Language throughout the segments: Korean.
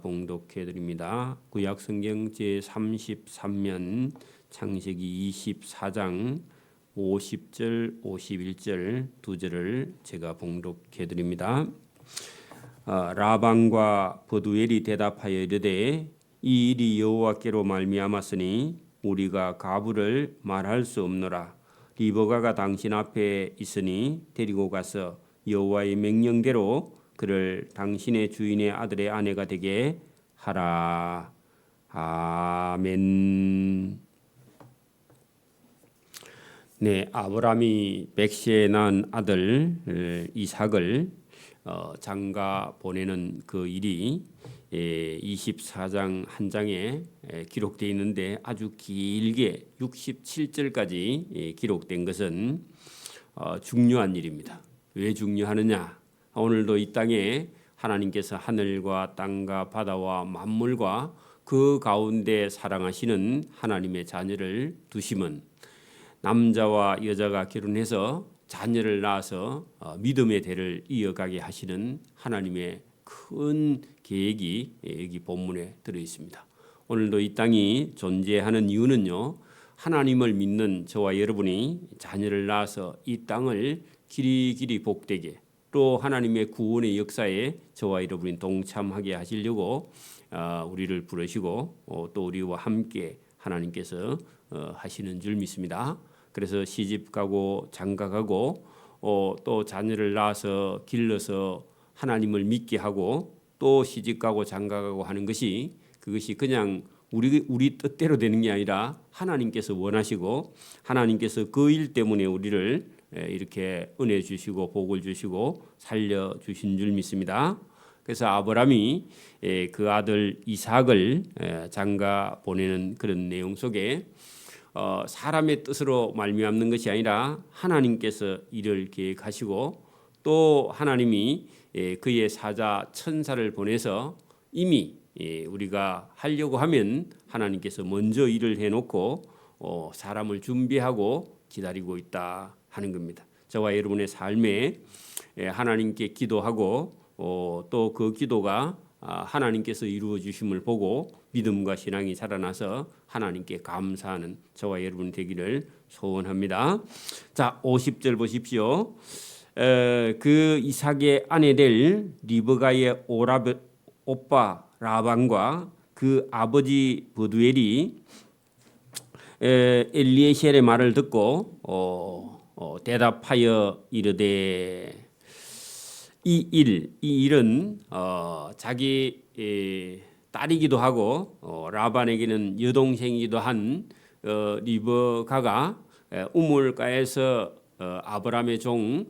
봉독해 드립니다. 구약성경 제33면 창세기 24장 50절 51절 두 절을 제가 봉독해 드립니다. 라반과 버두엘이 대답하여 이르되 이 일이 여호와께로 말미암았으니 우리가 가부를 말할 수 없노라. 리브가가 당신 앞에 있으니 데리고 가서 여호와의 명령대로 그를 당신의 주인의 아들의 아내가 되게 하라. 아멘. 네, 아브라함이 백세에 낳은 아들 이삭을 장가 보내는 그 일이 24장 한 장에 기록되어 있는데 아주 길게 67절까지 기록된 것은 중요한 일입니다. 왜 중요하느냐? 오늘도 이 땅에 하나님께서 하늘과 땅과 바다와 만물과 그 가운데 사랑하시는 하나님의 자녀를 두심은 남자와 여자가 결혼해서 자녀를 낳아서 믿음의 대를 이어가게 하시는 하나님의 큰 계획이 여기 본문에 들어 있습니다. 오늘도 이 땅이 존재하는 이유는요, 하나님을 믿는 저와 여러분이 자녀를 낳아서 이 땅을 길이길이 복되게 또 하나님의 구원의 역사에 저와 여러분이 동참하게 하시려고 우리를 부르시고 또 우리와 함께 하나님께서 하시는 줄 믿습니다. 그래서 시집가고 장가가고 또 자녀를 낳아서 길러서 하나님을 믿게 하고 또 시집가고 장가가고 하는 것이 그것이 그냥 우리 뜻대로 되는 게 아니라 하나님께서 원하시고 하나님께서 그 일 때문에 우리를 이렇게 은혜 주시고 복을 주시고 살려 주신 줄 믿습니다. 그래서 아브라함이 그 아들 이삭을 장가 보내는 그런 내용 속에 사람의 뜻으로 말미암는 것이 아니라 하나님께서 이를 계획하시고 또 하나님이 그의 사자 천사를 보내서 이미 우리가 하려고 하면 하나님께서 먼저 일을 해놓고 사람을 준비하고 기다리고 있다 하는 겁니다. 저와 여러분의 삶에 하나님께 기도하고 또 그 기도가 하나님께서 이루어 주심을 보고 믿음과 신앙이 자라나서 하나님께 감사하는 저와 여러분 되기를 소원합니다. 자, 50절 보십시오. 그 이삭의 아내 될 리브가의 오빠 라반과 그 아버지 버두엘이 엘리에셀의 말을 듣고 대답하여 이르되 이 일은 자기 딸이기도 하고 라반에게는 여동생이기도 한 리브가가 우물가에서 아브라함의 종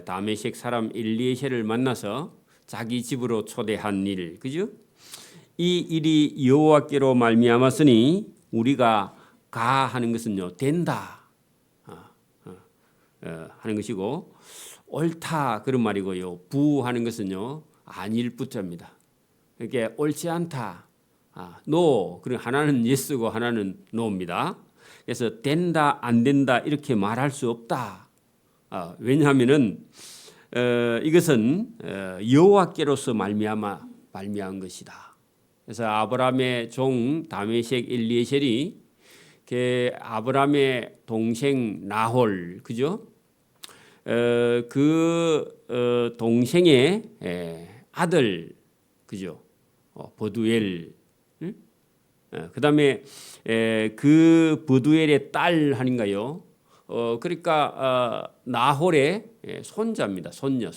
다메섹 사람 엘리에셀을 만나서 자기 집으로 초대한 일, 그죠? 이 일이 여호와께로 말미암았으니 우리가 가 하는 것은요 된다 하는 것이고 옳다 그런 말이고요. 부 하는 것은요 아닐 부자입니다. 이렇게 옳지 않다, 노. 그리고 하나는 예스고 하나는 노입니다. 그래서 된다 안 된다 이렇게 말할 수 없다. 왜냐하면은 이것은 여호와께로서 말미암은 것이다. 그래서 아브라함의 종 다메섹 엘리에셀이 아브라함의 동생 나홀, 그죠? 그 동생의 아들, 그죠? 버두엘. 그다음에 그 버두엘의 딸 아닌가요? 그러니까 나홀의 손자입니다. 손녀.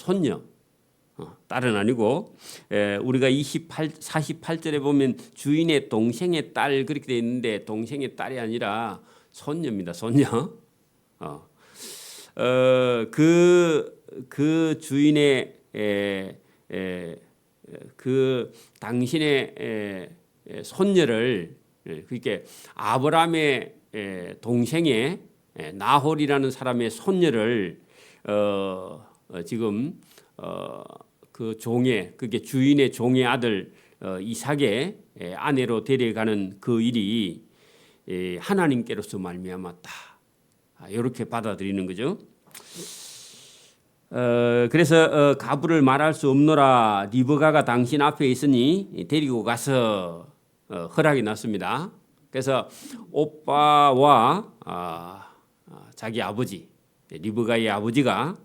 딸은 아니고 우리가 48절에 보면 주인의 동생의 딸 그렇게 돼 있는데 동생의 딸이 아니라 손녀입니다. 손녀. 그 주인의 그 당신의 손녀를 그렇게 아브라함의 동생의 나홀이라는 사람의 손녀를 지금 그 종의 그게 주인의 종의 아들 이삭의 아내로 데려가는 그 일이 하나님께로서 말미암았다. 이렇게 받아들이는 거죠. 그래서 가부를 말할 수 없노라. 리브가가 당신 앞에 있으니 데리고 가서 허락이 났습니다. 그래서 오빠와 자기 아버지 리브가의 아버지가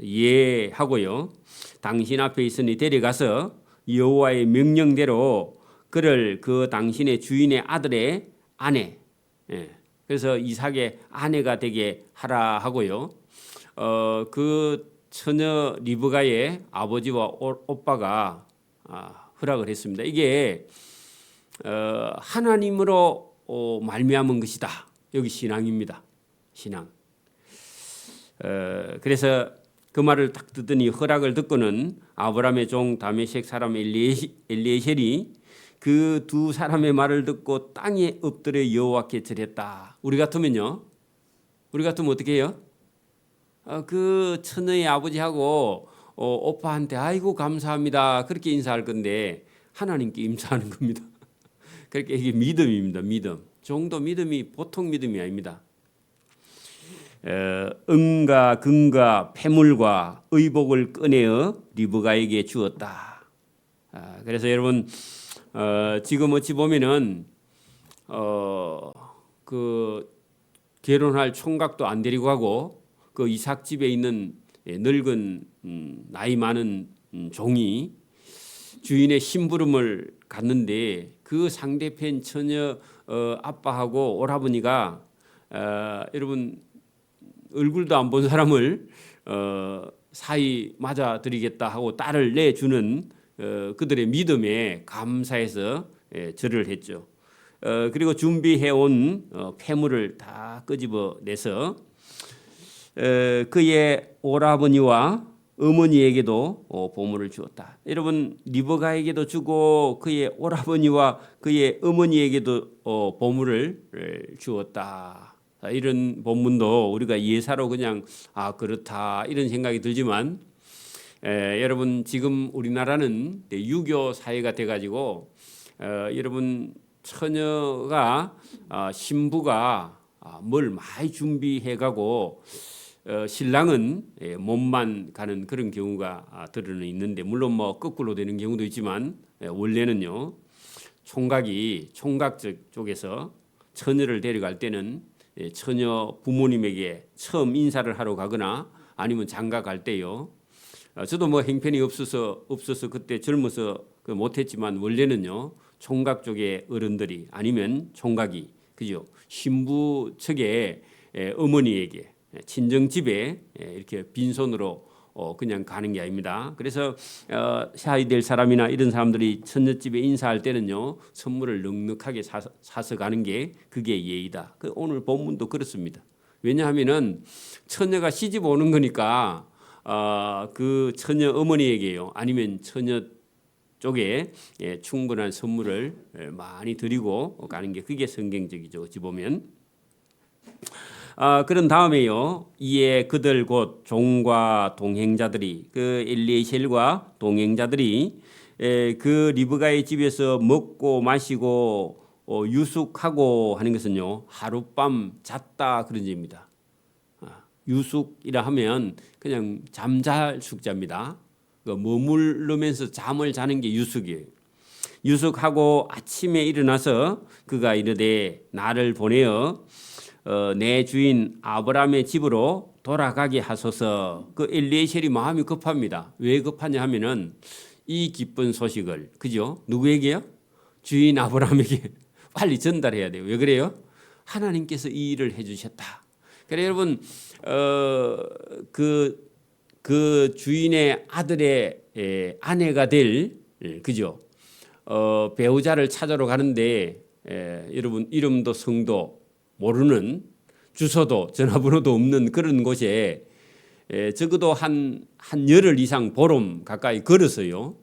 예하고요. 당신 앞에 있으니 데려가서 여호와의 명령대로 그를 그 당신의 주인의 아들의 아내, 그래서 이삭의 아내가 되게 하라 하고요. 그 처녀 리브가의 아버지와 오빠가 허락을 했습니다. 이게 하나님으로 말미암은 것이다. 여기 신앙입니다. 신앙. 그래서 그 말을 딱 듣더니 허락을 듣고는 아브라함의 종 다메섹 사람 엘리에셀이 그 두 사람의 말을 듣고 땅에 엎드려 여호와께 절했다. 우리 같으면요? 우리 같으면 어떻게 해요? 그 처녀의 아버지하고 오빠한테 아이고 감사합니다. 그렇게 인사할 건데 하나님께 인사하는 겁니다. 그렇게 이게 믿음입니다. 믿음. 정도 믿음이 보통 믿음이 아닙니다. 은과 금과 폐물과 의복을 꺼내어 리브가에게 주었다. 그래서 여러분 지금 어찌 보면은 그 결혼할 총각도 안 데리고 가고 그 이삭 집에 있는 늙은 나이 많은 종이 주인의 심부름을 갔는데 그 상대편 처녀 아빠하고 오라버니가 여러분 얼굴도 안 본 사람을 사이 맞아드리겠다 하고 딸을 내주는 그들의 믿음에 감사해서 절을 했죠. 그리고 준비해온 폐물을 다 끄집어내서 그의 오라버니와 어머니에게도 보물을 주었다. 여러분 리브가에게도 주고 그의 오라버니와 그의 어머니에게도 보물을 주었다. 이런 본문도 우리가 예사로 그냥 그렇다 이런 생각이 들지만 여러분 지금 우리나라는 유교 사회가 돼가지고 여러분 처녀가 신부가 뭘 많이 준비해가고 신랑은 몸만 가는 그런 경우가 들어는 있는데 물론 뭐 거꾸로 되는 경우도 있지만 원래는요 총각 쪽에서 처녀를 데려갈 때는 처녀 부모님에게 처음 인사를 하러 가거나 아니면 장가 갈 때요. 저도 뭐 행편이 없어서 그때 젊어서 못했지만 원래는요 총각 쪽의 어른들이 아니면 총각이 그죠 신부 측의 어머니에게 친정 집에 이렇게 빈손으로 그냥 가는 게 아닙니다. 그래서 사이 될 사람이나 이런 사람들이 처녀집에 인사할 때는요 선물을 넉넉하게 사서 가는 게 그게 예의다. 오늘 본문도 그렇습니다. 왜냐하면은 처녀가 시집 오는 거니까 그 처녀 어머니에게요 아니면 처녀 쪽에 충분한 선물을 많이 드리고 가는 게 그게 성경적이죠. 어찌 보면. 그런 다음에요. 이에 그들 곧 종과 동행자들이 그 엘리에셀과 동행자들이 그 리브가의 집에서 먹고 마시고 유숙하고 하는 것은요. 하룻밤 잤다 그런 뜻입니다. 유숙이라 하면 그냥 잠잘 숙자입니다. 머무르면서 잠을 자는 게 유숙이에요. 유숙하고 아침에 일어나서 그가 이르되 나를 보내어 내 주인 아브라함의 집으로 돌아가게 하소서. 그 엘리에셀이 마음이 급합니다. 왜 급하냐 하면은 이 기쁜 소식을 그죠? 누구에게요? 주인 아브라함에게 빨리 전달해야 돼요. 왜 그래요? 하나님께서 이 일을 해주셨다. 그래 여러분 그 주인의 아들의 아내가 될 그죠? 배우자를 찾으러 가는데 여러분 이름도 성도 모르는 주소도 전화번호도 없는 그런 곳에 적어도 한 열흘 이상 보름 가까이 걸어서요.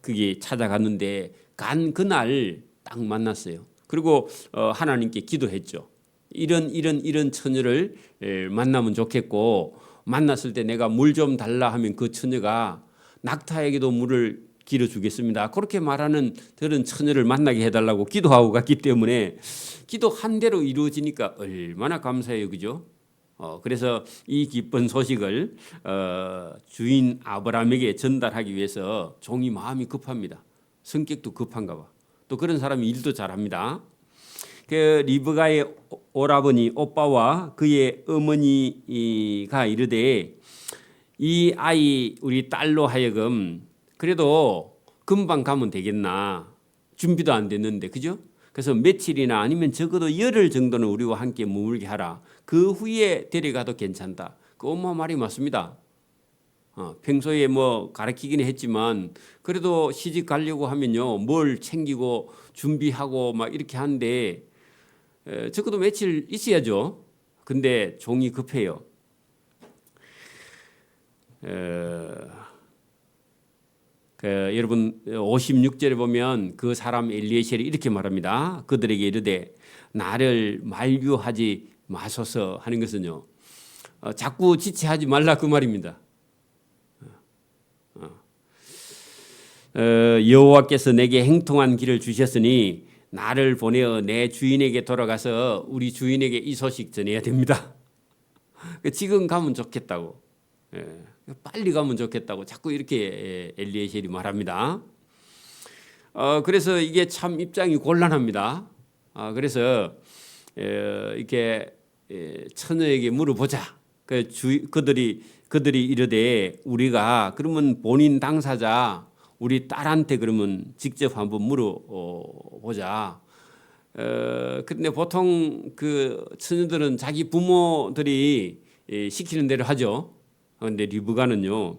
그게 찾아갔는데 간 그날 딱 만났어요. 그리고 하나님께 기도했죠. 이런 처녀를 만나면 좋겠고 만났을 때 내가 물 좀 달라 하면 그 처녀가 낙타에게도 물을 길어주겠습니다. 그렇게 말하는 그런 처녀를 만나게 해달라고 기도하고 갔기 때문에 기도한 대로 이루어지니까 얼마나 감사해요. 그죠? 그래서 이 기쁜 소식을 주인 아브라함에게 전달하기 위해서 종이 마음이 급합니다. 성격도 급한가 봐. 또 그런 사람이 일도 잘합니다. 그 리브가의 오라버니 오빠와 그의 어머니가 이르되 이 아이 우리 딸로 하여금 그래도 금방 가면 되겠나. 준비도 안 됐는데 그죠? 그래서 며칠이나 아니면 적어도 열흘 정도는 우리와 함께 머물게 하라. 그 후에 데려가도 괜찮다. 그 엄마 말이 맞습니다. 평소에 뭐 가르치기는 했지만 그래도 시집 가려고 하면요 뭘 챙기고 준비하고 막 이렇게 하는데 적어도 며칠 있어야죠. 근데 종이 급해요. 여러분 56절에 보면 그 사람 엘리에셀이 이렇게 말합니다. 그들에게 이르되 나를 만류하지 마소서 하는 것은요 자꾸 지체하지 말라 그 말입니다. 여호와께서 내게 행통한 길을 주셨으니 나를 보내어 내 주인에게 돌아가서 우리 주인에게 이 소식 전해야 됩니다. 지금 가면 좋겠다고. 빨리 가면 좋겠다고 자꾸 이렇게 엘리에셀이 말합니다. 그래서 이게 참 입장이 곤란합니다. 그래서 이렇게 처녀에게 물어보자. 그들이 이르되 우리가 그러면 본인 당사자 우리 딸한테 그러면 직접 한번 물어보자. 그런데 보통 그 처녀들은 자기 부모들이 시키는 대로 하죠. 그런데 리브가는요,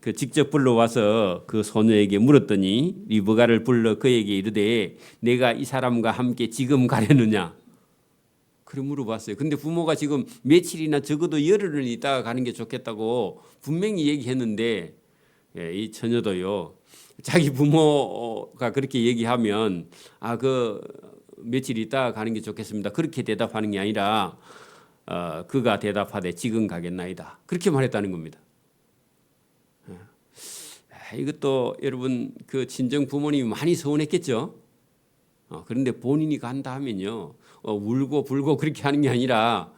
그 직접 불러와서 그 소녀에게 물었더니 리브가를 불러 그에게 이르되 내가 이 사람과 함께 지금 가려느냐? 그래 물어봤어요. 근데 부모가 지금 며칠이나 적어도 열흘은 있다가 가는 게 좋겠다고 분명히 얘기했는데 이 처녀도요. 자기 부모가 그렇게 얘기하면 그 며칠 있다가 가는 게 좋겠습니다. 그렇게 대답하는 게 아니라 그가 대답하되 지금 가겠나이다. 그렇게 말했다는 겁니다. 이것도 여러분 그 친정 부모님이 많이 서운했겠죠. 그런데 본인이 간다 하면요 울고 불고 그렇게 하는 게 아니라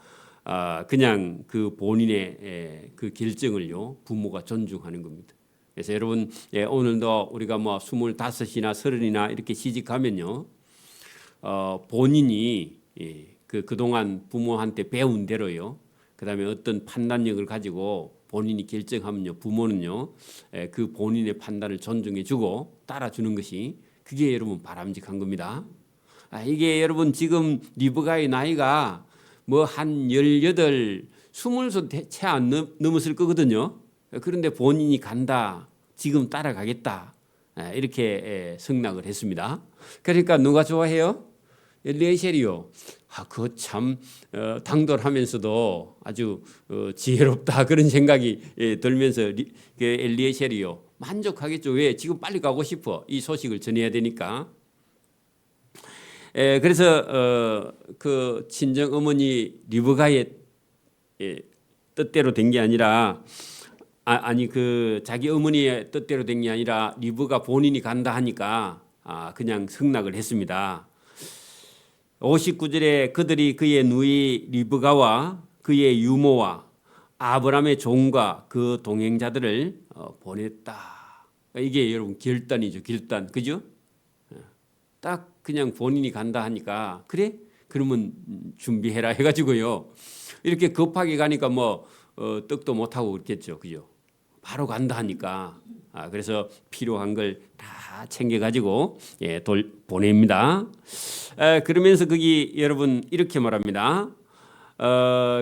그냥 그 본인의 그 결정을요 부모가 존중하는 겁니다. 그래서 여러분 오늘도 우리가 뭐 25이나 30이나 이렇게 시집가면요 본인이 그동안 부모한테 배운 대로요 그다음에 어떤 판단력을 가지고 본인이 결정하면요 부모는요 그 본인의 판단을 존중해주고 따라주는 것이 그게 여러분 바람직한 겁니다. 이게 여러분 지금 리브가의 나이가 뭐 한 18, 20살 채 안 넘었을 거거든요. 그런데 본인이 간다, 지금 따라가겠다 이렇게 승낙을 했습니다. 그러니까 누가 좋아해요? 엘리에셀이요. 그거 참 당돌하면서도 아주 지혜롭다 그런 생각이 들면서 그 엘리에셀이요 만족하겠죠. 왜? 지금 빨리 가고 싶어. 이 소식을 전해야 되니까. 그래서 그 친정 어머니 리브가의 뜻대로 된 게 아니라 그 자기 어머니의 뜻대로 된 게 아니라 리브가 본인이 간다 하니까 그냥 승낙을 했습니다. 59절에 그들이 그의 누이 리브가와 그의 유모와 아브라함의 종과 그 동행자들을 보냈다. 이게 여러분 결단이죠. 결단. 그죠? 딱 그냥 본인이 간다 하니까 그래? 그러면 준비해라 해가지고요. 이렇게 급하게 가니까 뭐 떡도 못하고 그렇겠죠. 그죠? 바로 간다 하니까. 그래서 필요한 걸 다 챙겨가지고 보냅니다. 그러면서 거기 여러분 이렇게 말합니다.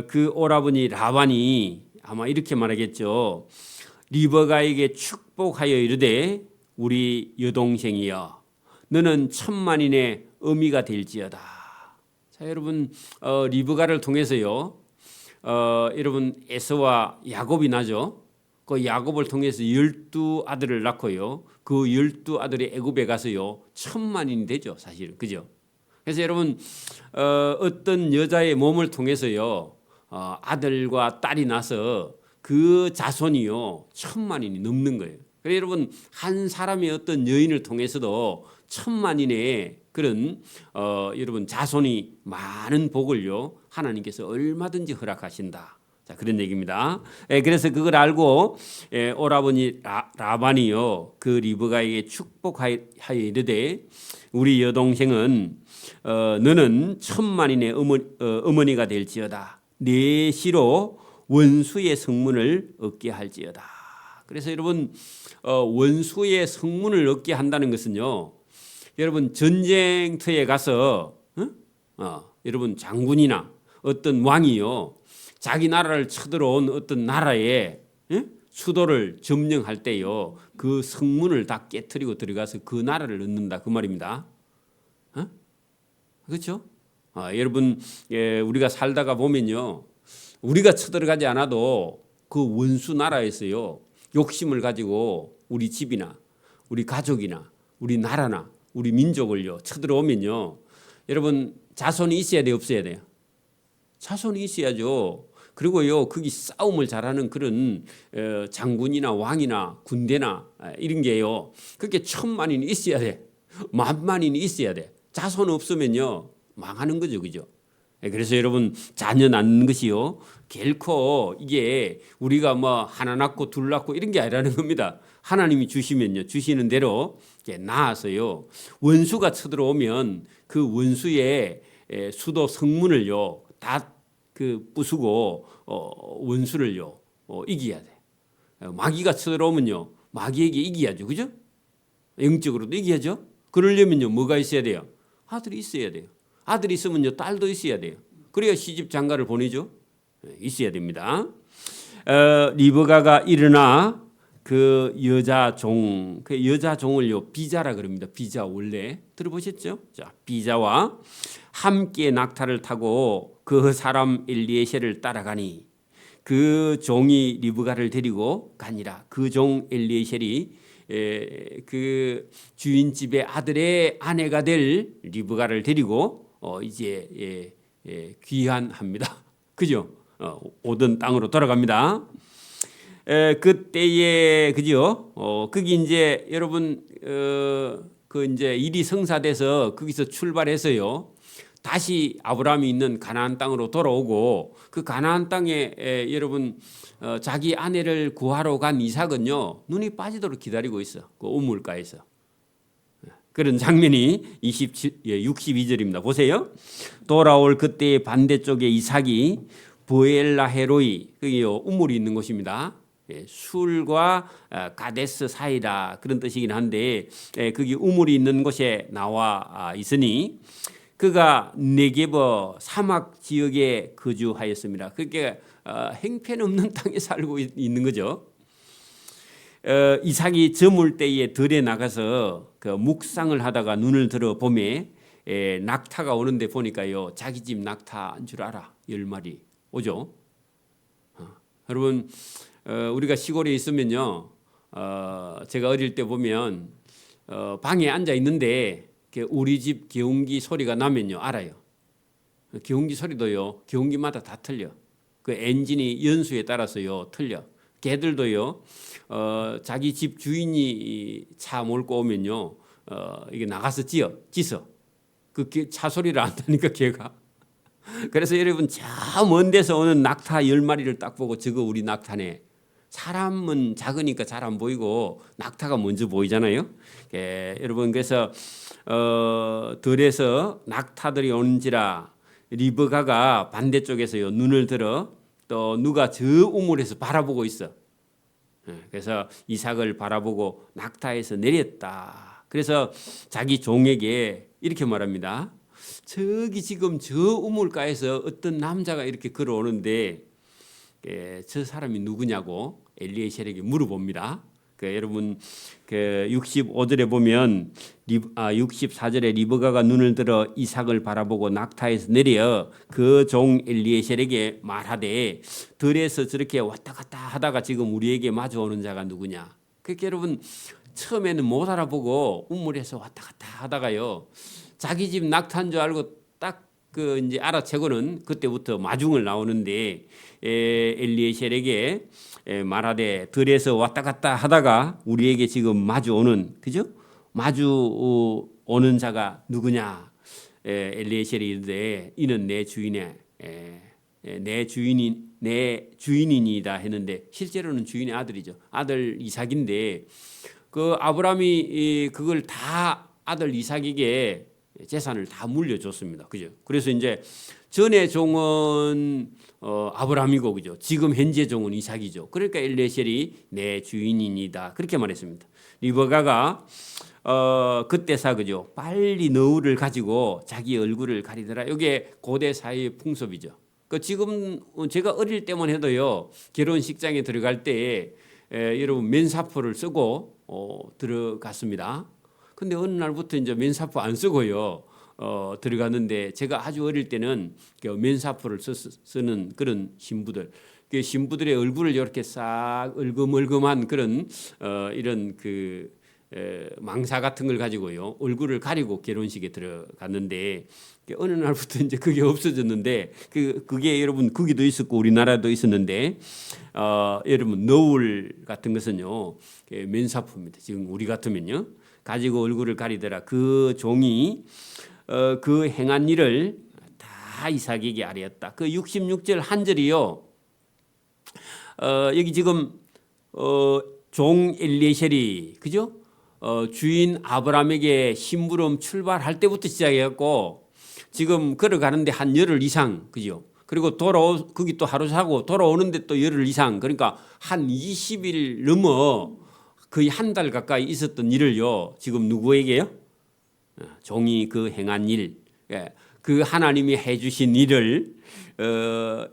그 오라버니 라반이 아마 이렇게 말하겠죠. 리브가에게 축복하여 이르되 우리 여동생이여 너는 천만인의 어미가 될지어다. 자 여러분 리브가를 통해서요. 여러분 에서와 야곱이 나죠. 그 야곱을 통해서 12아들을 낳고요. 그 12아들이 애굽에 가서요. 천만인이 되죠. 사실은. 그죠? 그래서 여러분 어떤 여자의 몸을 통해서요. 아들과 딸이 나서 그 자손이요. 천만인이 넘는 거예요. 그래서 여러분 한 사람의 어떤 여인을 통해서도 천만인의 그런 여러분 자손이 많은 복을요 하나님께서 얼마든지 허락하신다. 자, 그런 얘기입니다. 그래서 그걸 알고 오라버니 라반이요 그 리브가에게 축복하여 이르되 우리 여동생은 너는 천만인의 어머니가 될지어다. 내 시로 원수의 성문을 얻게 할지어다. 그래서 여러분 원수의 성문을 얻게 한다는 것은요, 여러분 전쟁터에 가서 여러분 장군이나 어떤 왕이요 자기 나라를 쳐들어온 어떤 나라의 수도를 점령할 때요 그 성문을 다 깨트리고 들어가서 그 나라를 얻는다 그 말입니다. 그렇죠? 여러분 우리가 살다가 보면요 우리가 쳐들어가지 않아도 그 원수 나라에서요 욕심을 가지고 우리 집이나 우리 가족이나 우리 나라나 우리 민족을요 쳐들어오면요 여러분 자손이 있어야 돼요 없어야 돼요? 자손이 있어야죠. 그리고요 거기 싸움을 잘하는 그런 장군이나 왕이나 군대나 이런 게요 그렇게 천만인이 있어야 돼. 만만인이 있어야 돼. 자손 없으면요 망하는 거죠, 그죠? 그래서 여러분 자녀 낳는 것이요 결코 이게 우리가 뭐 하나 낳고 둘 낳고 이런 게 아니라는 겁니다. 하나님이 주시면요 주시는 대로 낳아서요 원수가 쳐들어오면 그 원수의 수도 성문을요 다 그 부수고 원수를요 이겨야 돼. 마귀가 쳐들어오면요 마귀에게 이겨야죠, 그죠? 영적으로도 이겨야죠. 그러려면요 뭐가 있어야 돼요? 아들이 있어야 돼요. 아들이 있으면요 딸도 있어야 돼요. 그래야 시집 장가를 보내죠. 있어야 됩니다. 리브가가 일어나 그 여자 종을요 비자라 그럽니다. 비자 원래 들어보셨죠? 자, 비자와 함께 낙타를 타고 그 사람 엘리에셀을 따라가니 그 종이 리브가를 데리고 가니라. 그 종 엘리에셀이 그 주인 집의 아들의 아내가 될 리브가를 데리고 이제 귀환합니다. 그죠? 오던 땅으로 돌아갑니다. 그때에 그죠? 거기 이제 여러분 그 이제 일이 성사돼서 거기서 출발해서요. 다시 아브라함이 있는 가나안 땅으로 돌아오고 그 가나안 땅에 여러분 자기 아내를 구하러 간 이삭은요 눈이 빠지도록 기다리고 있어. 그 우물가에서. 그런 장면이 62절입니다. 보세요. 돌아올 그때의 반대쪽에 이삭이 브엘라헤로이 그게요 우물이 있는 곳입니다. 술과 가데스 사이다 그런 뜻이긴 한데 거기 우물이 있는 곳에 나와 있으니 그가 네게버 사막 지역에 거주하였습니다. 그게 행편없는 땅에 살고 있는 거죠. 이삭이 저물 때에 들에 나가서 그 묵상을 하다가 눈을 들어 보매 낙타가 오는데 보니까요 자기 집 낙타인 줄 알아. 10마리 오죠. 여러분 우리가 시골에 있으면요 제가 어릴 때 보면 방에 앉아 있는데 우리 집 개운기 소리가 나면요 알아요. 개운기 소리도요 개운기마다 다 틀려. 그 엔진이 연수에 따라서요 틀려. 개들도요 자기 집 주인이 차 몰고 오면요 이게 나가서 짖어. 그 차 소리를 안다니까 개가. 그래서 여러분 저 먼 데서 오는 낙타 10마리를 딱 보고 저거 우리 낙타네. 사람은 작으니까 잘 안 보이고 낙타가 먼저 보이잖아요. 여러분 그래서 들에서 낙타들이 오는지라 리브가가 반대쪽에서요 눈을 들어 또 누가 저 우물에서 바라보고 있어. 그래서 이삭을 바라보고 낙타에서 내렸다. 그래서 자기 종에게 이렇게 말합니다. 저기 지금 저 우물가에서 어떤 남자가 이렇게 걸어오는데 저 사람이 누구냐고 엘리에셀에게 물어봅니다. 여러분 65절에 보면 64절에 리브가가 눈을 들어 이삭을 바라보고 낙타에서 내려 그 종 엘리에셀에게 말하되 들에서 저렇게 왔다 갔다 하다가 지금 우리에게 마주오는 자가 누구냐. 그러니까 여러분 처음에는 못 알아보고 우물에서 왔다 갔다 하다가요 자기 집 낙타인 줄 알고 딱 그 이제 알아채고는 그때부터 마중을 나오는데 엘리에셀에게 말하되 들에서 왔다 갔다 하다가 우리에게 지금 마주 오는 그죠? 마주 오는 자가 누구냐? 엘리에셀이 이르되 이는 내 주인의 내 주인이니다 했는데 실제로는 주인의 아들이죠. 아들 이삭인데 그 아브라함이 그걸 다 아들 이삭에게 재산을 다 물려줬습니다. 그죠? 그래서 이제 전의 종은 아브라함이고 그죠? 지금 현재 종은 이삭이죠. 그러니까 엘리에셀이 내 주인이니다 그렇게 말했습니다. 리브가가 그때사 그죠? 빨리 너울을 가지고 자기 얼굴을 가리더라. 이게 고대 사회의 풍습이죠. 그 지금 제가 어릴 때만 해도요 결혼식장에 들어갈 때 여러분 면사포를 쓰고 들어갔습니다. 근데 어느 날부터 이제 면사포 안 쓰고요 들어갔는데 제가 아주 어릴 때는 그 면사포를 쓰는 그런 신부들, 그 신부들의 얼굴을 이렇게 싹 얼금얼금한 그런 이런 그 망사 같은 걸 가지고요 얼굴을 가리고 결혼식에 들어갔는데 어느 날부터 이제 그게 없어졌는데 그게 여러분 거기도 있었고 우리나라도 있었는데 여러분 너울 같은 것은요 면사포입니다. 지금 우리 같으면요 가지고 얼굴을 가리더라. 그 종이 그 행한 일을 다 이삭에게 아뢰었다. 그 66절 한 절이요 여기 지금 종 엘리에셀이 그죠? 주인 아브라함에게 심부름 출발할 때부터 시작해갖고 지금 걸어가는데 한 열흘 이상 그죠? 그리고 거기 또 하루 자고 돌아오는데 또 열흘 이상 그러니까 한 20일 넘어 거의 한 달 가까이 있었던 일을요 지금 누구에게요? 종이 그 행한 일, 그 하나님이 해주신 일을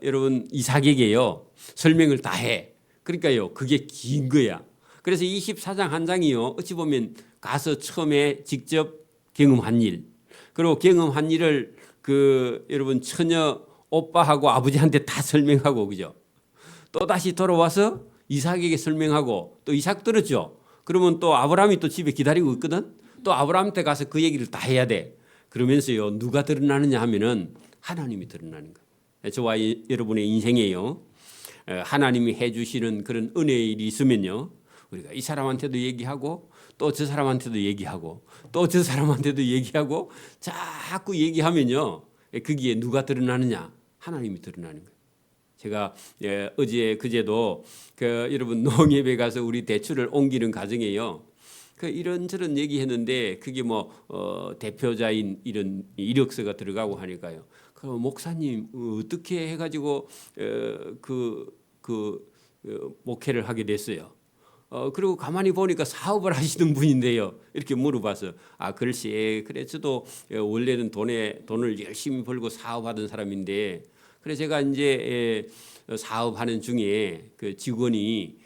여러분 이삭에게요 설명을 다 해. 그러니까요 그게 긴 거야. 그래서 24장 한 장이요 어찌 보면 가서 처음에 직접 경험한 일, 그리고 경험한 일을 그 여러분 처녀 오빠하고 아버지한테 다 설명하고 그죠? 또 다시 돌아와서 이삭에게 설명하고 또 이삭 들었죠. 그러면 또 아브라함이 또 집에 기다리고 있거든. 또 아브라함한테 가서 그 얘기를 다 해야 돼. 그러면서요 누가 드러나느냐 하면은 하나님이 드러나는 거예요. 저와 여러분의 인생에요 하나님이 해주시는 그런 은혜의 일이 있으면요 우리가 이 사람한테도 얘기하고 또 저 사람한테도 얘기하고 또 저 사람한테도 얘기하고 자꾸 얘기하면요 거기에 누가 드러나느냐? 하나님이 드러나는 거예요. 제가 어제 그제도 여러분 농협에 가서 우리 대출을 옮기는 과정에요 이런저런 얘기했는데 그게 뭐 대표자인 이런 이력서가 들어가고 하니까요. 그럼 목사님 어떻게 해가지고 목회를 하게 됐어요. 그리고 가만히 보니까 사업을 하시는 분인데요. 이렇게 물어봐서 글쎄 그래 저도 원래는 돈을 열심히 벌고 사업하던 사람인데 그래 제가 이제 사업하는 중에 그 직원이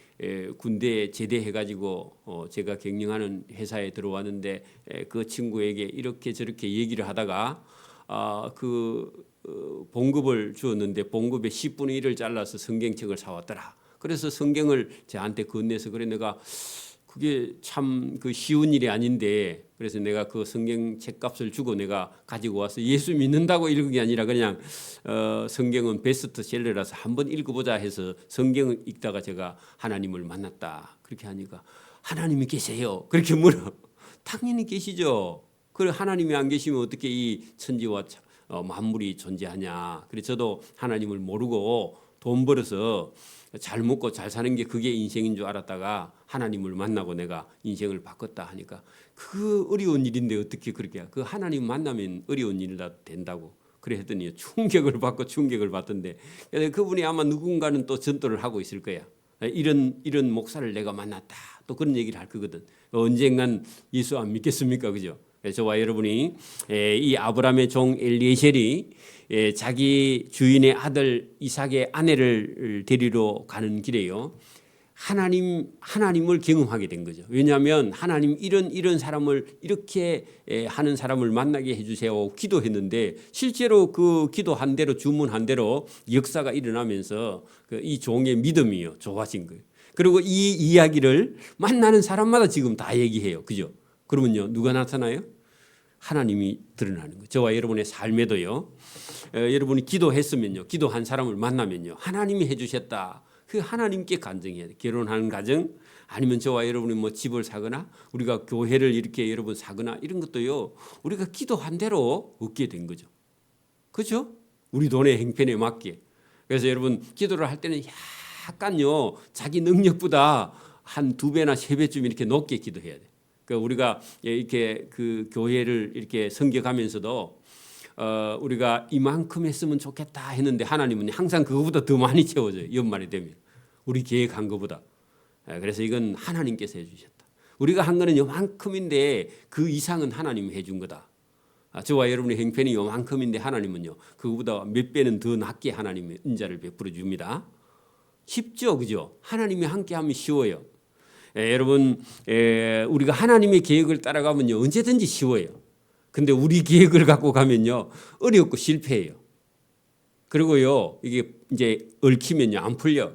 군대에 제대해가지고 제가 경영하는 회사에 들어왔는데 그 친구에게 이렇게 저렇게 얘기를 하다가 봉급을 주었는데 봉급의 10분의 1을 잘라서 성경책을 사왔더라. 그래서 성경을 저한테 건네서 그래 내가 그게 참 쉬운 일이 아닌데 그래서 내가 그 성경책 값을 주고 내가 가지고 와서 예수 믿는다고 읽은 게 아니라 그냥 성경은 베스트셀러라서 한번 읽어보자 해서 성경을 읽다가 제가 하나님을 만났다. 그렇게 하니까 하나님이 계세요. 그렇게 물어. 당연히 계시죠. 그래 하나님이 안 계시면 어떻게 이 천지와 만물이 존재하냐. 그래서 저도 하나님을 모르고 돈 벌어서 잘 먹고 잘 사는 게 그게 인생인 줄 알았다가 하나님을 만나고 내가 인생을 바꿨다 하니까 그 어려운 일인데 어떻게 그렇게 그 하나님 만나면 어려운 일이 다 된다고 그래 했더니 충격을 받던데 그분이 아마 누군가는 또 전도를 하고 있을 거야. 이런 목사를 내가 만났다 또 그런 얘기를 할 거거든. 언젠간 예수 안 믿겠습니까? 그죠? 저와 여러분이 이 아브라함의 종 엘리에셀이 자기 주인의 아들 이삭의 아내를 데리러 가는 길에요. 하나님을 경험하게 된 거죠. 왜냐하면 하나님 이런 사람을 이렇게 하는 사람을 만나게 해주세요 기도했는데 실제로 그 기도한 대로 주문한 대로 역사가 일어나면서 이 종의 믿음이요 좋아진 거예요. 그리고 이 이야기를 만나는 사람마다 지금 다 얘기해요. 그죠? 그러면요 누가 나타나요? 하나님이 드러나는 거예요. 저와 여러분의 삶에도요. 여러분이 기도했으면요. 기도한 사람을 만나면요. 하나님이 해주셨다. 그 하나님께 간증해야 돼요. 결혼하는 가정 아니면 저와 여러분이 뭐 집을 사거나 우리가 교회를 이렇게 여러분 사거나 이런 것도요. 우리가 기도한 대로 얻게 된 거죠. 그렇죠? 우리 돈의 행편에 맞게. 그래서 여러분 기도를 할 때는 약간요. 자기 능력보다 한 2배나 3배쯤 이렇게 높게 기도해야 돼요. 그러니까 우리가 이렇게 그 교회를 이렇게 섬겨가면서도 우리가 이만큼 했으면 좋겠다 했는데 하나님은 항상 그거보다 더 많이 채워줘요. 연말이 되면 우리 계획한 것보다. 그래서 이건 하나님께서 해주셨다. 우리가 한 거는 요만큼인데 그 이상은 하나님이 해준 거다. 저와 여러분의 행편이 요만큼인데 하나님은요 그거보다 몇 배는 더 낮게 하나님의 은자를 베풀어 줍니다. 쉽죠, 그죠? 하나님이 함께하면 쉬워요. 여러분 우리가 하나님의 계획을 따라가면요 언제든지 쉬워요. 근데 우리 계획을 갖고 가면요 어렵고 실패해요. 그리고요 이게 이제 얽히면요 안 풀려.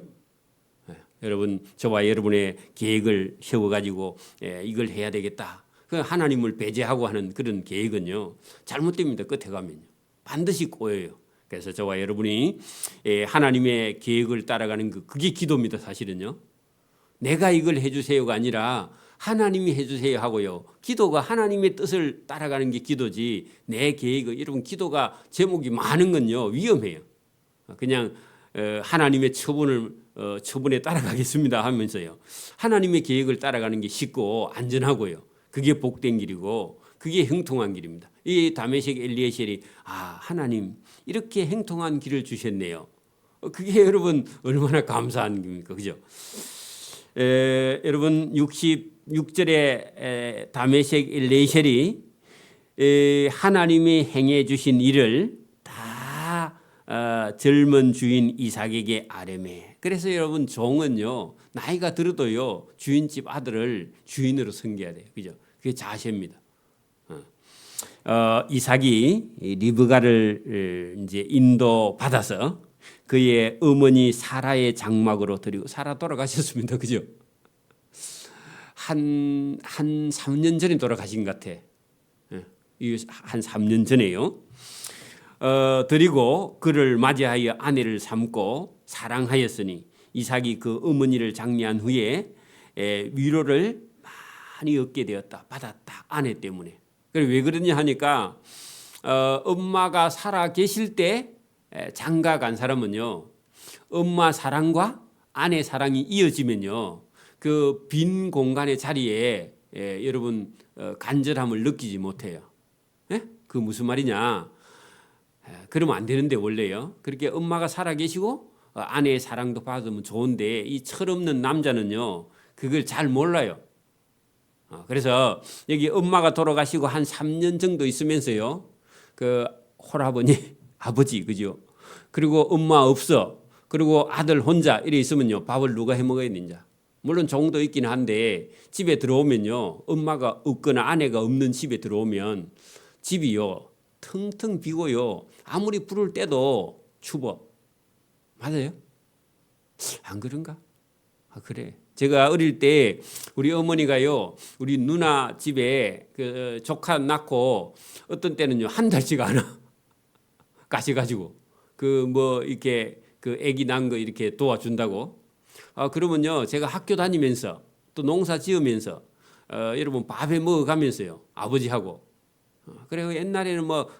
여러분 저와 여러분의 계획을 세워가지고 이걸 해야 되겠다. 하나님을 배제하고 하는 그런 계획은요 잘못됩니다. 끝에 가면요 반드시 꼬여요. 그래서 저와 여러분이 하나님의 계획을 따라가는 그게 기도입니다. 사실은요 내가 이걸 해주세요가 아니라 하나님이 해주세요 하고요. 기도가 하나님의 뜻을 따라가는 게 기도지 내 계획을 여러분 기도가 제목이 많은 건요 위험해요. 그냥 하나님의 처분에 따라가겠습니다 하면서요. 하나님의 계획을 따라가는 게 쉽고 안전하고요. 그게 복된 길이고 그게 형통한 길입니다. 이 다메섹 엘리에셀이 하나님 이렇게 형통한 길을 주셨네요. 그게 여러분 얼마나 감사한 겁니까? 그죠? 여러분 66절에 다메섹 엘리에셀이 하나님이 행해 주신 일을 다 젊은 주인 이삭에게 아뢰매. 그래서 여러분 종은요 나이가 들어도요 주인집 아들을 주인으로 섬겨야 돼요. 그죠? 그게 자세입니다. 이삭이 리브가를 이제 인도받아서 그의 어머니 사라의 장막으로 드리고 사라 돌아가셨습니다. 그죠? 한 3년 전에 돌아가신 것 같아. 한 3년 전에요. 드리고 그를 맞이하여 아내를 삼고 사랑하였으니 이삭이 그 어머니를 장례한 후에 위로를 많이 얻게 되었다. 받았다. 아내 때문에. 왜 그러냐 하니까 엄마가 살아 계실 때 장가 간 사람은요. 엄마 사랑과 아내 사랑이 이어지면요. 그 빈 공간의 자리에 여러분 간절함을 느끼지 못해요. 그 무슨 말이냐. 그러면 안 되는데 원래요. 그렇게 엄마가 살아 계시고 아내의 사랑도 받으면 좋은데 이 철없는 남자는요. 그걸 잘 몰라요. 그래서 여기 엄마가 돌아가시고 한 3년 정도 있으면서요. 그 홀아버니 아버지 그죠? 그리고 엄마 없어. 그리고 아들 혼자 이래 있으면요. 밥을 누가 해 먹어야 되는지. 물론 종도 있긴 한데 집에 들어오면요. 엄마가 없거나 아내가 없는 집에 들어오면 집이요. 텅텅 비고요. 아무리 불을 떼도 추워. 맞아요? 안 그런가? 그래. 제가 어릴 때 우리 어머니가요. 우리 누나 집에 그 조카 낳고 어떤 때는요. 한 달씩 안 와. 가셔가지고 그 뭐 이렇게 그 아기 낳은 거 이렇게 도와준다고. 그러면요. 제가 학교 다니면서 또 농사 지으면서 여러분 밥에 먹어가면서요. 아버지하고. 그리고 옛날에는 뭐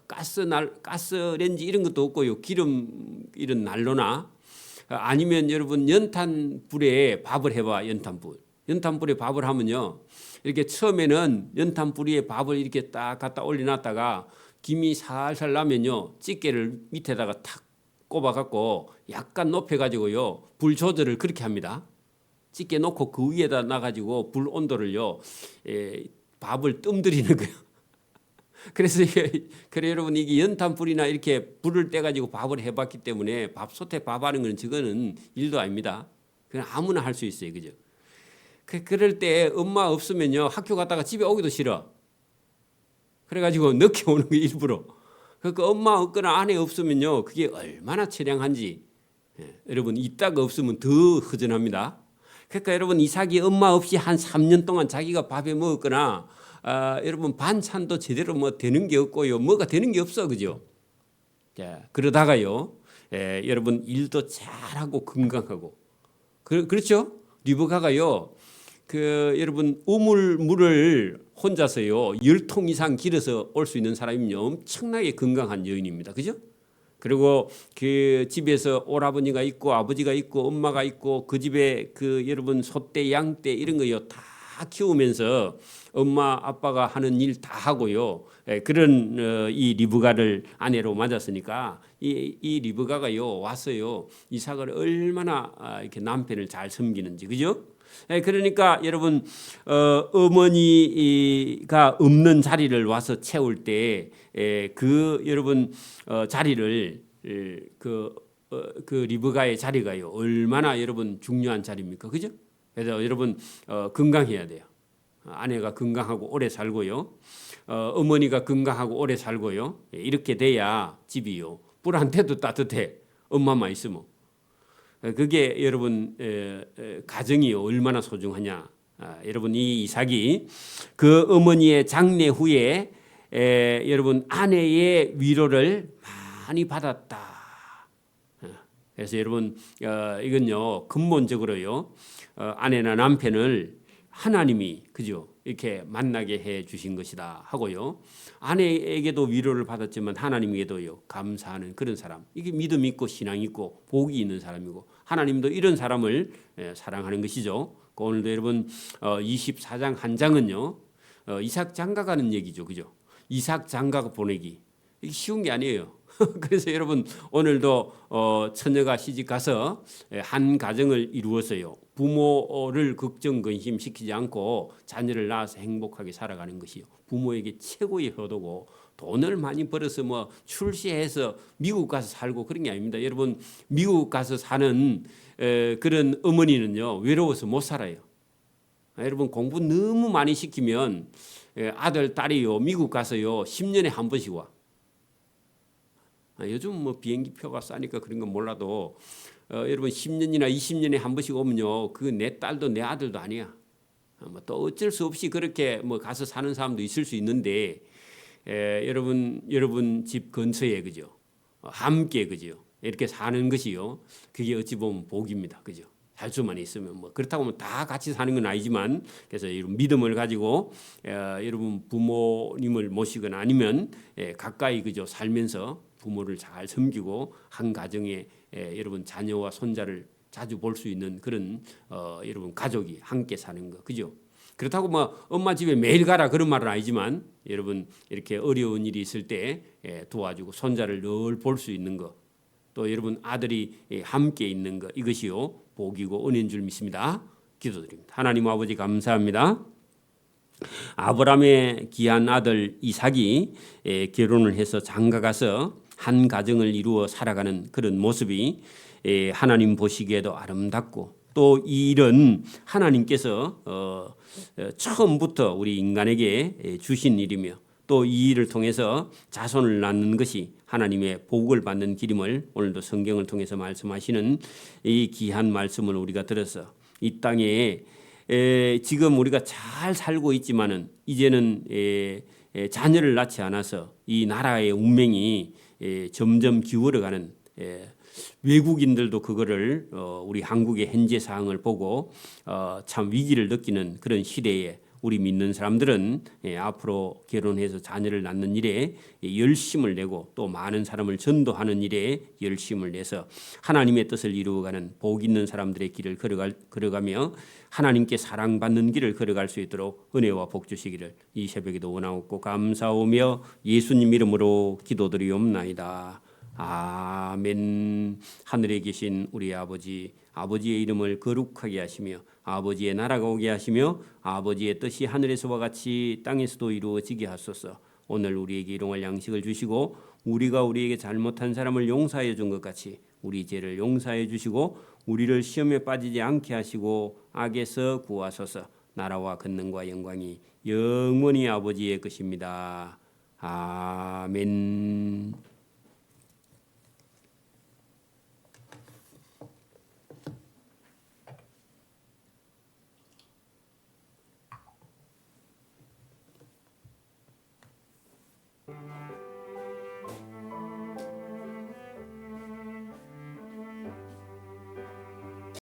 가스렌지 이런 것도 없고요. 기름 이런 난로나 아니면 여러분 연탄 불에 밥을 해봐. 연탄 불에 밥을 하면요. 이렇게 처음에는 연탄 불 위에 밥을 이렇게 딱 갖다 올려놨다가 김이 살살 나면요. 집게를 밑에다가 탁 꼽아갖고 약간 높여가지고요. 불 조절을 그렇게 합니다. 집게 놓고 그 위에다 놔가지고 불 온도를요. 밥을 뜸들이는 거예요. 그래서 그래 여러분 이게 연탄불이나 이렇게 불을 떼가지고 밥을 해봤기 때문에 밥솥에 밥하는 건 저거는 일도 아닙니다. 그냥 아무나 할 수 있어요, 그죠? 그럴 때 엄마 없으면요 학교 갔다가 집에 오기도 싫어. 그래가지고 늦게 오는 거 일부러. 그러니까 엄마 없거나 아내 없으면요 그게 얼마나 처량한지. 여러분 이따가 없으면 더 허전합니다. 그러니까 여러분 이삭이 엄마 없이 한 3년 동안 자기가 밥에 먹었거나 여러분 반찬도 제대로 뭐 되는 게 없고요. 뭐가 되는 게 없어. 그죠? 자, 그러다가요. 여러분 일도 잘하고 건강하고 그렇죠? 리브가가요. 여러분 우물물을 혼자서요 10통 이상 길어서 올 수 있는 사람이면 엄청나게 건강한 여인입니다. 그죠? 그리고 그 집에서 오라버니가 있고 아버지가 있고 엄마가 있고 그 집에 여러분 소떼 양떼 이런 거요 다 키우면서 엄마 아빠가 하는 일 다 하고요. 그런 이 리브가를 아내로 맞았으니까 이 리브가가요 왔어요. 이삭을 얼마나 이렇게 남편을 잘 섬기는지 그죠? 그러니까 여러분 어머니가 없는 자리를 와서 채울 때 여러분 자리를 그 리브가의 자리가요 얼마나 여러분 중요한 자리입니까, 그죠? 그래서 여러분 건강해야 돼요. 아내가 건강하고 오래 살고요, 어머니가 건강하고 오래 살고요. 이렇게 돼야 집이요 불한테도 따뜻해. 엄마만 있으면. 그게 여러분 가정이 얼마나 소중하냐. 여러분 이 이삭이 그 어머니의 장례 후에 여러분 아내의 위로를 많이 받았다. 그래서 여러분 이건요 근본적으로요 아내나 남편을 하나님이 그죠 이렇게 만나게 해 주신 것이다 하고요. 아내에게도 위로를 받았지만 하나님에게도요 감사하는 그런 사람. 이게 믿음 있고 신앙 있고 복이 있는 사람이고 하나님도 이런 사람을 사랑하는 것이죠. 오늘도 여러분 24장 한 장은요 이삭 장가가는 얘기죠, 그죠? 이삭 장가 보내기 이게 쉬운 게 아니에요. 그래서 여러분 오늘도 처녀가 시집 가서 한 가정을 이루어서요 부모를 걱정 근심시키지 않고 자녀를 낳아서 행복하게 살아가는 것이요 부모에게 최고의 효도고 돈을 많이 벌어서 뭐 출세해서 미국 가서 살고 그런 게 아닙니다. 여러분 미국 가서 사는 그런 어머니는요 외로워서 못 살아요. 여러분 공부 너무 많이 시키면 아들 딸이요 미국 가서요 10년에 한 번씩 와. 요즘 뭐 비행기 표가 싸니까 그런 건 몰라도 여러분 10년이나 20년에 한 번씩 오면요 그 내 딸도 내 아들도 아니야. 뭐 또 어쩔 수 없이 그렇게 뭐 가서 사는 사람도 있을 수 있는데 여러분 집 근처에 그죠 함께 그죠 이렇게 사는 것이요 그게 어찌 보면 복입니다. 그죠? 할 수만 있으면 뭐 그렇다고 하면 다 같이 사는 건 아니지만 그래서 이런 믿음을 가지고 여러분 부모님을 모시거나 아니면 가까이 그죠 살면서 부모를 잘 섬기고 한 가정에 여러분 자녀와 손자를 자주 볼 수 있는 그런 여러분 가족이 함께 사는 거 그죠? 그렇다고 뭐 엄마 집에 매일 가라 그런 말은 아니지만 여러분 이렇게 어려운 일이 있을 때 도와주고 손자를 늘 볼 수 있는 거 또 여러분 아들이 함께 있는 거 이것이요 복이고 은혜인 줄 믿습니다. 기도드립니다. 하나님 아버지 감사합니다. 아브라함의 귀한 아들 이삭이 결혼을 해서 장가가서 한 가정을 이루어 살아가는 그런 모습이 하나님 보시기에도 아름답고 또 이 일은 하나님께서 처음부터 우리 인간에게 주신 일이며 또 이 일을 통해서 자손을 낳는 것이 하나님의 복을 받는 길임을 오늘도 성경을 통해서 말씀하시는 이 귀한 말씀을 우리가 들어서 이 땅에 지금 우리가 잘 살고 있지만은 이제는 자녀를 낳지 않아서 이 나라의 운명이 점점 기울어가는 외국인들도 그거를 우리 한국의 현재 상황을 보고 참 위기를 느끼는 그런 시대에 우리 믿는 사람들은 앞으로 결혼해서 자녀를 낳는 일에 열심을 내고 또 많은 사람을 전도하는 일에 열심을 내서 하나님의 뜻을 이루어가는 복 있는 사람들의 길을 걸어가며 하나님께 사랑받는 길을 걸어갈 수 있도록 은혜와 복 주시기를 이 새벽에도 원하옵고 감사오며 예수님 이름으로 기도드리옵나이다. 아멘. 하늘에 계신 우리 아버지, 아버지의 이름을 거룩하게 하시며 아버지의 나라가 오게 하시며 아버지의 뜻이 하늘에서와 같이 땅에서도 이루어지게 하소서. 오늘 우리에게 일용할 양식을 주시고 우리가 우리에게 잘못한 사람을 용서해 준 것 같이 우리 죄를 용서해 주시고 우리를 시험에 빠지지 않게 하시고 악에서 구하소서. 나라와 권능과 영광이 영원히 아버지의 것입니다. 아멘.